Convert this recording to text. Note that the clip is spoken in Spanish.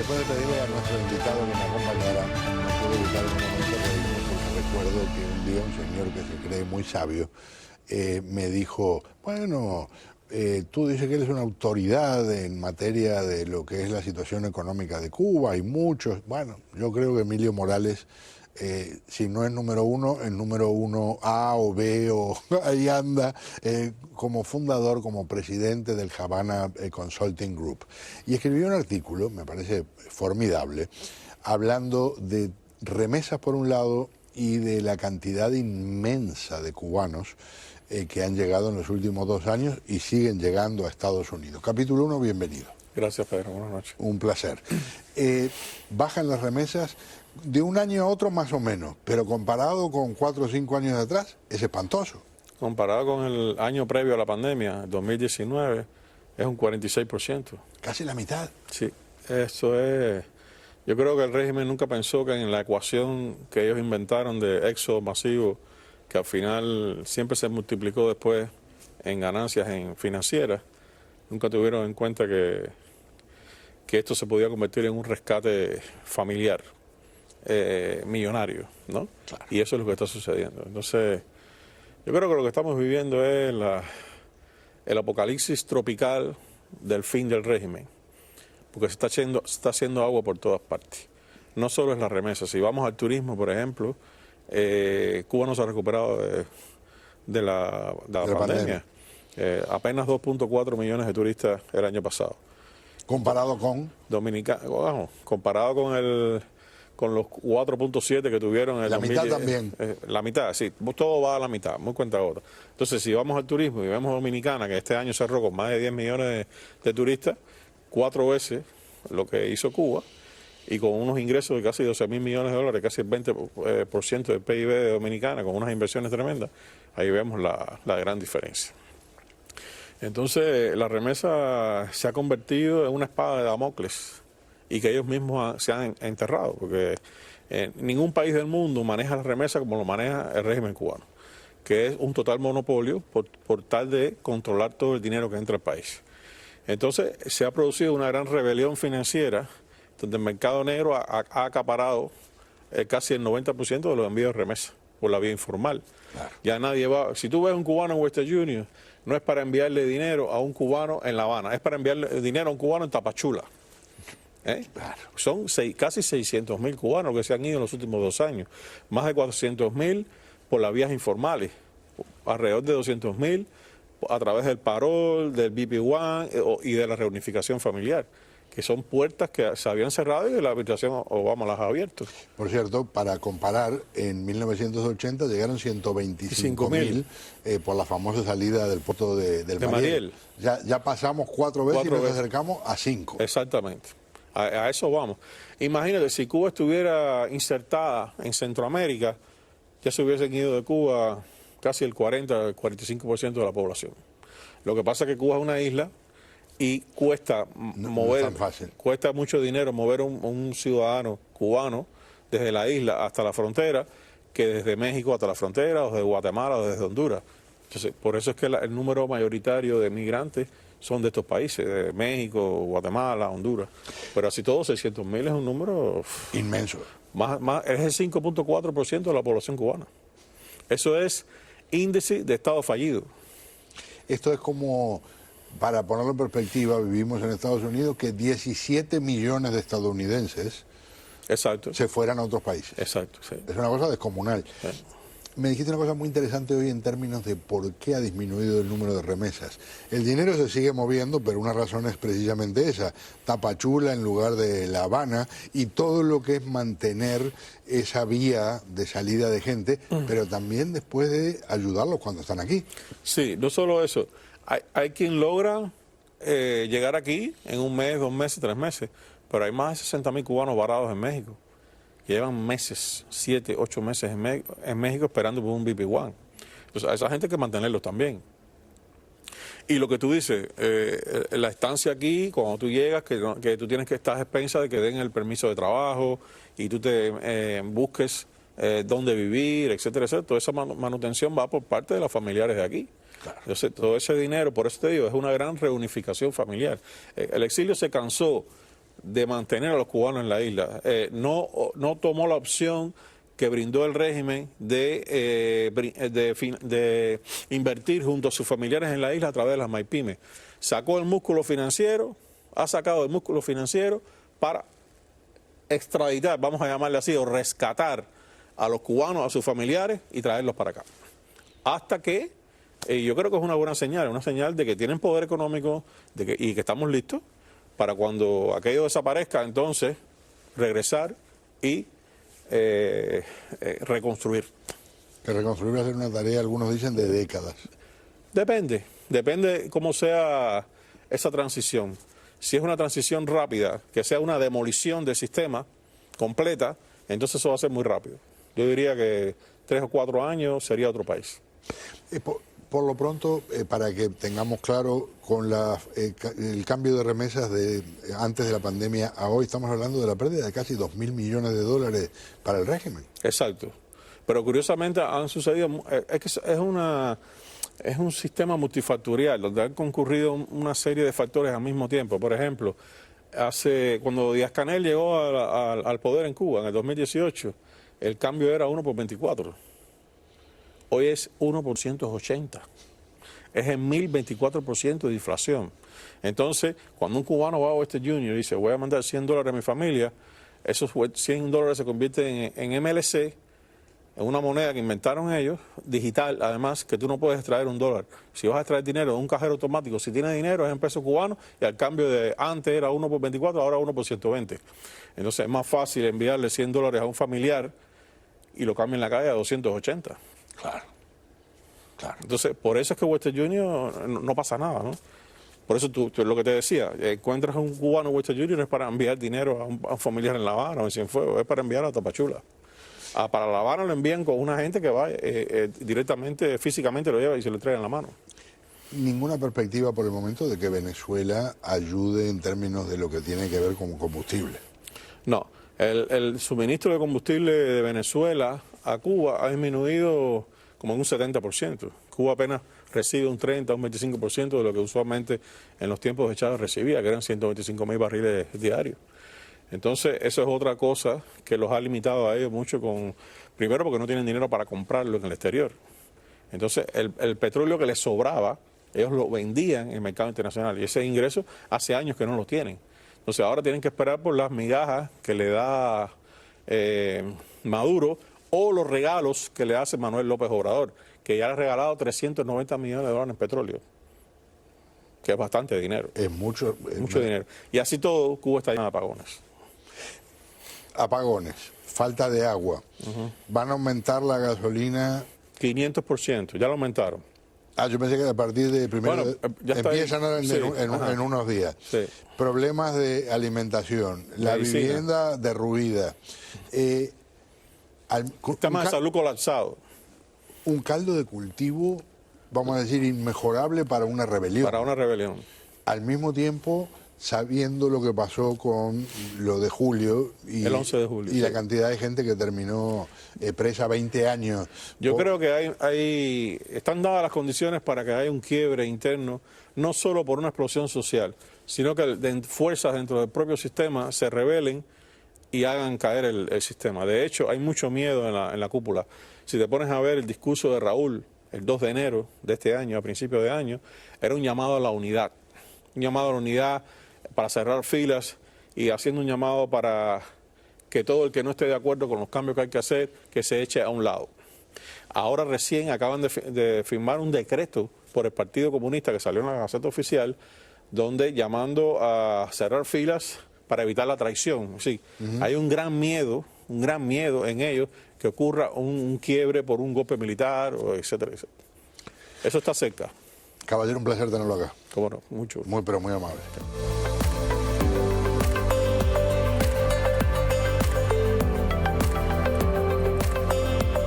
Después de pedirle a nuestro invitado que me acompañara, no pude evitar un momento reírme porque recuerdo que un día un señor que se cree muy sabio me dijo, bueno, tú dices que eres una autoridad en materia de lo que es la situación económica de Cuba, hay muchos. Bueno, yo creo que Emilio Morales, si no es número uno, el número uno A o B, o ahí anda, como fundador, como presidente del Havana Consulting Group. Y escribió un artículo, me parece formidable, hablando de remesas por un lado y de la cantidad inmensa de cubanos que han llegado en los últimos 2 años y siguen llegando a Estados Unidos. Capítulo 1, bienvenido. Gracias, Pedro. Buenas noches. Un placer. Bajan las remesas de un año a otro más o menos, pero comparado con 4 o 5 años de atrás, es espantoso. Comparado con el año previo a la pandemia, 2019, es un 46%. Casi la mitad. Sí, eso es... Yo creo que el régimen nunca pensó que en la ecuación que ellos inventaron de éxodo masivo, que al final siempre se multiplicó después en ganancias financieras, nunca tuvieron en cuenta que esto se podía convertir en un rescate familiar, millonario, ¿no? Claro. Y eso es lo que está sucediendo. Entonces, yo creo que lo que estamos viviendo es el apocalipsis tropical del fin del régimen, porque se está haciendo agua por todas partes. No solo es la remesa. Si vamos al turismo, por ejemplo, Cuba no se ha recuperado de la pandemia. Apenas 2.4 millones de turistas el año pasado. ¿Comparado con? Comparado con los 4.7 que tuvieron en el La 2010, mitad también. La mitad, sí. Todo va a la mitad, muy cuentagotas. Entonces, si vamos al turismo y vemos Dominicana, que este año cerró con más de 10 millones de turistas, 4 veces lo que hizo Cuba, y con unos ingresos de casi 12.000 millones de dólares, casi el 20% del PIB de Dominicana, con unas inversiones tremendas, ahí vemos la gran diferencia. Entonces, la remesa se ha convertido en una espada de Damocles y que ellos mismos se han enterrado, porque ningún país del mundo maneja la remesa como lo maneja el régimen cubano, que es un total monopolio por tal de controlar todo el dinero que entra al país. Entonces, se ha producido una gran rebelión financiera donde el mercado negro ha acaparado casi el 90% de los envíos de remesa por la vía informal. Claro. Ya nadie va... Si tú ves un cubano en Western Union, no es para enviarle dinero a un cubano en La Habana, es para enviarle dinero a un cubano en Tapachula. Claro. Son casi 600.000 cubanos que se han ido en los últimos 2 años. Más de 400.000 por las vías informales, alrededor de 200.000 a través del parol, del BP1 y de la reunificación familiar, que son puertas que se habían cerrado y la administración Obama las ha abierto. Por cierto, para comparar, en 1980 llegaron 125.000 por la famosa salida del puerto del Mariel. Ya pasamos 4 veces y nos acercamos a 5. Exactamente. A eso vamos. Imagínate, si Cuba estuviera insertada en Centroamérica, ya se hubiesen ido de Cuba casi el 40-45% de la población. Lo que pasa es que Cuba es una isla y cuesta cuesta mucho dinero mover un ciudadano cubano desde la isla hasta la frontera, que desde México hasta la frontera, o desde Guatemala, o desde Honduras. Entonces, por eso es que el número mayoritario de migrantes son de estos países, de México, Guatemala, Honduras. Pero así todo, 600.000 es un número inmenso. Es el 5.4% de la población cubana. Eso es índice de estado fallido. Esto es como, para ponerlo en perspectiva, vivimos en Estados Unidos que 17 millones de estadounidenses se fueran a otros países. Exacto, sí. Es una cosa descomunal. Sí. Me dijiste una cosa muy interesante hoy en términos de por qué ha disminuido el número de remesas. El dinero se sigue moviendo, pero una razón es precisamente esa. Tapachula en lugar de La Habana y todo lo que es mantener esa vía de salida de gente, pero también después de ayudarlos cuando están aquí. Sí, no solo eso. Hay quien logra llegar aquí en 1 mes, 2 meses, 3 meses, pero hay más de 60.000 cubanos varados en México. Llevan meses, 7, 8 meses en México esperando por un BP1. Entonces, a esa gente hay que mantenerlos también. Y lo que tú dices, la estancia aquí, cuando tú llegas, que tú tienes que estar a expensas de que den el permiso de trabajo y tú te busques dónde vivir, etcétera, etcétera. Toda esa manutención va por parte de los familiares de aquí. Claro. Entonces, todo ese dinero, por eso te digo, es una gran reunificación familiar. El exilio se cansó de mantener a los cubanos en la isla. No tomó la opción que brindó el régimen de invertir junto a sus familiares en la isla a través de las MyPymes. Sacó el músculo financiero, ha sacado el músculo financiero para extraditar, vamos a llamarle así, o rescatar a los cubanos, a sus familiares y traerlos para acá. Hasta que, yo creo que es una buena señal de que tienen poder económico y que estamos listos para cuando aquello desaparezca, entonces regresar y reconstruir. Que reconstruir va a ser una tarea, algunos dicen, de décadas. Depende cómo sea esa transición. Si es una transición rápida, que sea una demolición del sistema completa, entonces eso va a ser muy rápido. Yo diría que 3 o 4 años sería otro país. Por lo pronto, para que tengamos claro, con el cambio de remesas de antes de la pandemia a hoy, estamos hablando de la pérdida de casi 2.000 millones de dólares para el régimen. Exacto. Pero curiosamente han sucedido, es un sistema multifactorial, donde han concurrido una serie de factores al mismo tiempo. Por ejemplo, cuando Díaz-Canel llegó al poder en Cuba, en el 2018, el cambio era 1 por 24. Hoy es 1 por 180. Es el 1024% de inflación. Entonces, cuando un cubano va a Western Union y dice, voy a mandar $100 a mi familia, esos $100 se convierten en MLC, en una moneda que inventaron ellos, digital, además, que tú no puedes extraer $1. Si vas a extraer dinero de un cajero automático, si tienes dinero es en pesos cubanos, y al cambio de antes era 1 por 24, ahora 1 por 120. Entonces es más fácil enviarle $100 a un familiar y lo cambia en la calle a 280. Claro. Entonces, por eso es que Western Union no pasa nada, ¿no? Por eso lo que te decía, encuentras a un cubano en Western Union, no es para enviar dinero a un familiar en La Habana o en Cienfuegos, es para enviar a Tapachula. Para La Habana lo envían con una gente que va directamente, físicamente lo lleva y se lo trae en la mano. Ninguna perspectiva por el momento de que Venezuela ayude en términos de lo que tiene que ver con combustible. No, el suministro de combustible de Venezuela a Cuba ha disminuido como en un 70%. Cuba apenas recibe un 30, un 25% de lo que usualmente en los tiempos de Chávez recibía, que eran 125.000 barriles diarios. Entonces, eso es otra cosa que los ha limitado a ellos mucho, primero porque no tienen dinero para comprarlo en el exterior. Entonces, el petróleo que les sobraba, ellos lo vendían en el mercado internacional y ese ingreso hace años que no lo tienen. Entonces, ahora tienen que esperar por las migajas que le da Maduro o los regalos que le hace Manuel López Obrador, que ya le ha regalado $390 millones en petróleo, que es bastante dinero. Es mucho dinero. Y así todo, Cuba está llena de apagones. Apagones, falta de agua. ¿Van a aumentar la gasolina? 500%, ya lo aumentaron. Yo pensé que a partir de primero empiezan en unos días. Sí. Problemas de alimentación, la vivienda derruida. Sistema de salud colapsado. Un caldo de cultivo, vamos a decir, inmejorable para una rebelión. Para una rebelión. Al mismo tiempo, sabiendo lo que pasó con lo de julio y el 11 de julio, y la cantidad de gente que terminó presa 20 años. Yo creo que están dadas las condiciones para que haya un quiebre interno, no solo por una explosión social, sino que fuerzas dentro del propio sistema se rebelen y hagan caer el sistema. De hecho, hay mucho miedo en la cúpula. Si te pones a ver el discurso de Raúl el 2 de enero de este año, a principios de año, era un llamado a la unidad. Un llamado a la unidad para cerrar filas y haciendo un llamado para que todo el que no esté de acuerdo con los cambios que hay que hacer, que se eche a un lado. Ahora recién acaban de firmar un decreto por el Partido Comunista que salió en la Gaceta Oficial, donde llamando a cerrar filas para evitar la traición. Sí, hay un gran miedo en ellos que ocurra un quiebre por un golpe militar, etcétera, etcétera. Eso está cerca. Caballero, un placer tenerlo acá. Cómo no, mucho. Muy, pero muy amable.